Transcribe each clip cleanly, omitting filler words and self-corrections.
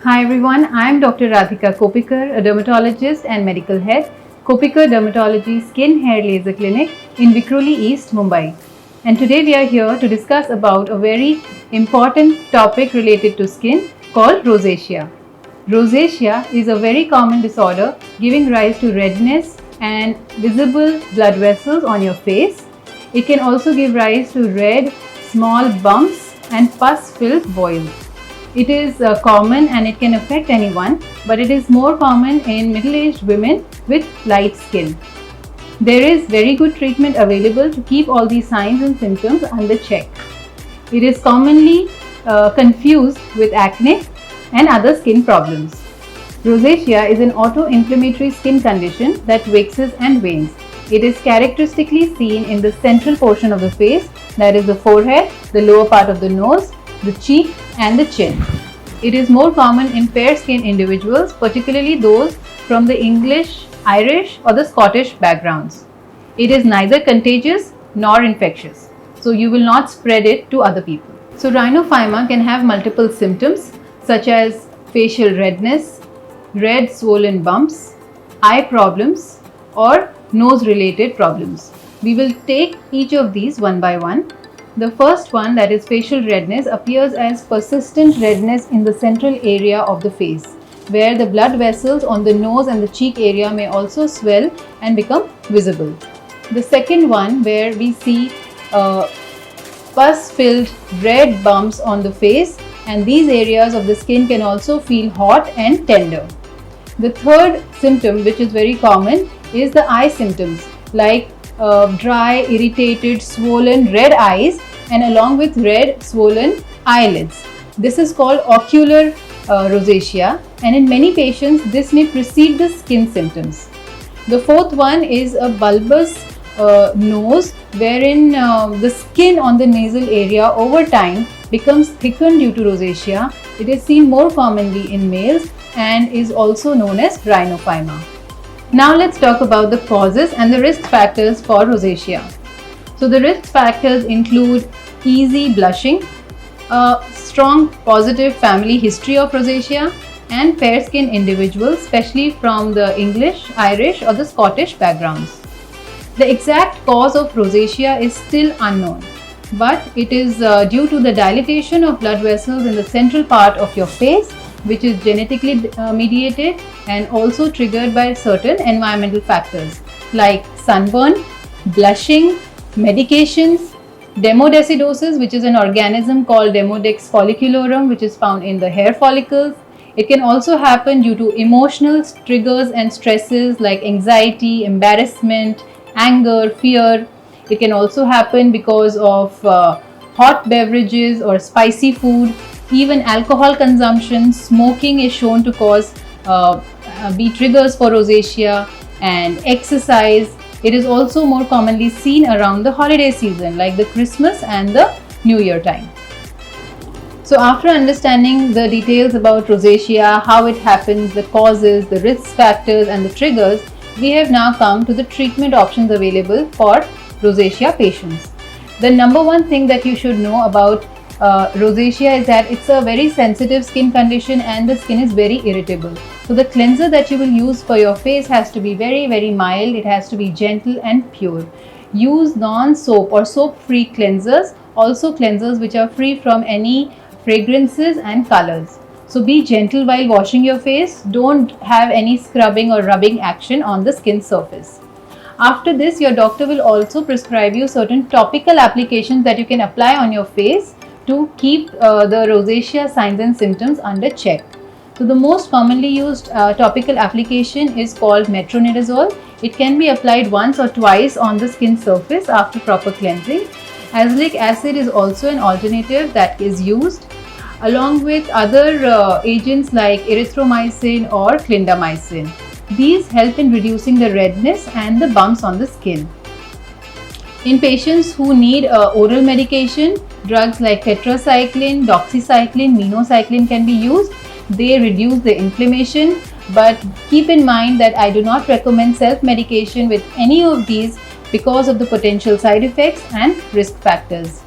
Hi everyone, I am Dr. Radhika Kopikar, a dermatologist and medical head, Kopikar Dermatology Skin Hair Laser Clinic in Vikhroli East, Mumbai. And today we are here to discuss about a very important topic related to skin called rosacea. Rosacea is a very common disorder giving rise to redness and visible blood vessels on your face. It can also give rise to red, small bumps and pus-filled boils. It is common and it can affect anyone, but it is more common in middle-aged women with light skin. There is very good treatment available to keep all these signs and symptoms under check. It is commonly confused with acne and other skin problems. Rosacea is an auto-inflammatory skin condition that waxes and wanes. It is characteristically seen in the central portion of the face, that is the forehead, the lower part of the nose, the cheek and the chin. It is more common in fair-skinned individuals, particularly those from the English, Irish or the Scottish backgrounds. It is neither contagious nor infectious, so you will not spread it to other people. So rhinophyma can have multiple symptoms such as facial redness, red swollen bumps, eye problems or nose-related problems. We will take each of these one by one. The first one, that is facial redness, appears as persistent redness in the central area of the face, where the blood vessels on the nose and the cheek area may also swell and become visible. The second one, where we see pus-filled red bumps on the face, and these areas of the skin can also feel hot and tender. The third symptom, which is very common, is the eye symptoms like dry, irritated, swollen red eyes and along with red swollen eyelids. This is called ocular rosacea, and in many patients this may precede the skin symptoms. The fourth one is a bulbous nose, wherein the skin on the nasal area over time becomes thickened due to rosacea. It is seen more commonly in males and is also known as rhinophyma. Now let's talk about the causes and the risk factors for rosacea. So the risk factors include easy blushing, a strong positive family history of rosacea, and fair-skinned individuals, especially from the English, Irish or the Scottish backgrounds. The exact cause of rosacea is still unknown, but it is due to the dilatation of blood vessels in the central part of your face, which is genetically mediated and also triggered by certain environmental factors like sunburn, blushing, medications, demodecidosis, which is an organism called Demodex folliculorum, which is found in the hair follicles. It can also happen due to emotional triggers and stresses like anxiety, embarrassment, anger, fear. It can also happen because of hot beverages or spicy food. Even alcohol consumption, smoking is shown to be triggers for rosacea, and exercise. It is also more commonly seen around the holiday season like the Christmas and the New Year time. So after understanding the details about rosacea, how it happens, the causes, the risk factors and the triggers, we have now come to the treatment options available for rosacea patients. The number one thing that you should know about rosacea is that it's a very sensitive skin condition and the skin is very irritable. So the cleanser that you will use for your face has to be very mild. It has to be gentle and pure. Use non-soap or soap-free cleansers, also cleansers which are free from any fragrances and colors. So be gentle while washing your face. Don't have any scrubbing or rubbing action on the skin surface. After this, your doctor will also prescribe you certain topical applications that you can apply on your face to keep the rosacea signs and symptoms under check. So the most commonly used topical application is called metronidazole. It can be applied once or twice on the skin surface after proper cleansing. Azelaic acid is also an alternative that is used along with other agents like erythromycin or clindamycin. These help in reducing the redness and the bumps on the skin. In patients who need oral medication, drugs like tetracycline, doxycycline, minocycline can be used. They reduce the inflammation, but keep in mind that I do not recommend self-medication with any of these because of the potential side effects and risk factors.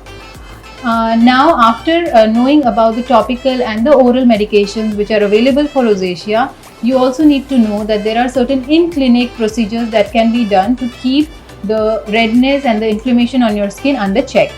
Now, after knowing about the topical and the oral medications which are available for rosacea, you also need to know that there are certain in-clinic procedures that can be done to keep the redness and the inflammation on your skin under check.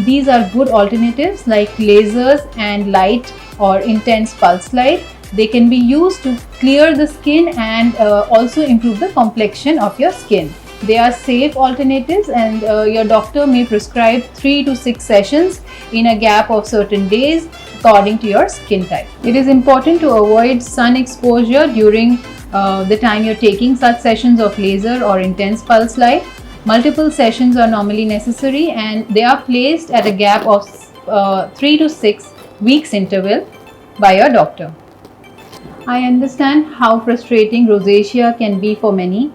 These are good alternatives like lasers and light or intense pulse light. They can be used to clear the skin and also improve the complexion of your skin. They are safe alternatives, and your doctor may prescribe 3 to 6 sessions in a gap of certain days according to your skin type. It is important to avoid sun exposure during the time you're taking such sessions of laser or intense pulse light. Multiple sessions are normally necessary, and they are placed at a gap of 3 to 6 weeks interval by your doctor. I understand how frustrating rosacea can be for many,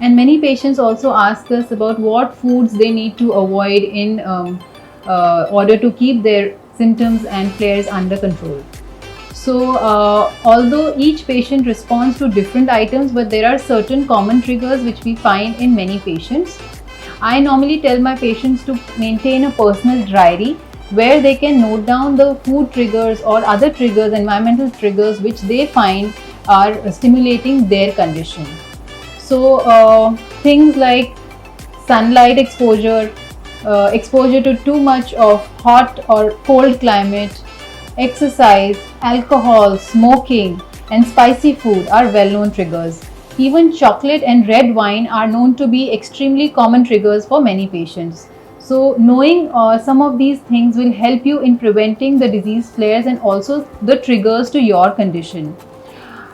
and many patients also ask us about what foods they need to avoid in order to keep their symptoms and flares under control. So, although each patient responds to different items, but there are certain common triggers which we find in many patients. I normally tell my patients to maintain a personal diary where they can note down the food triggers or other triggers, environmental triggers, which they find are stimulating their condition. So, things like sunlight exposure, exposure to too much of hot or cold climate, exercise, alcohol, smoking, and spicy food are well-known triggers. Even chocolate and red wine are known to be extremely common triggers for many patients. So, knowing some of these things will help you in preventing the disease flares and also the triggers to your condition.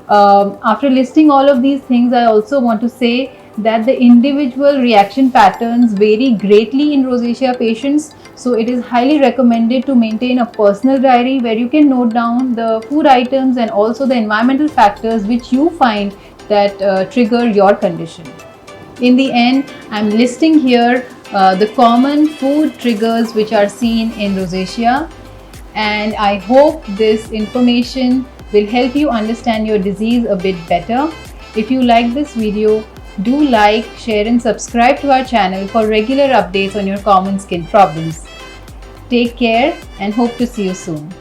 After listing all of these things, I also want to say that the individual reaction patterns vary greatly in rosacea patients. So it is highly recommended to maintain a personal diary where you can note down the food items and also the environmental factors which you find that trigger your condition. In the end, I'm listing here the common food triggers which are seen in rosacea, and I hope this information will help you understand your disease a bit better. If you like this video, do like, share and subscribe to our channel for regular updates on your common skin problems. Take care and hope to see you soon.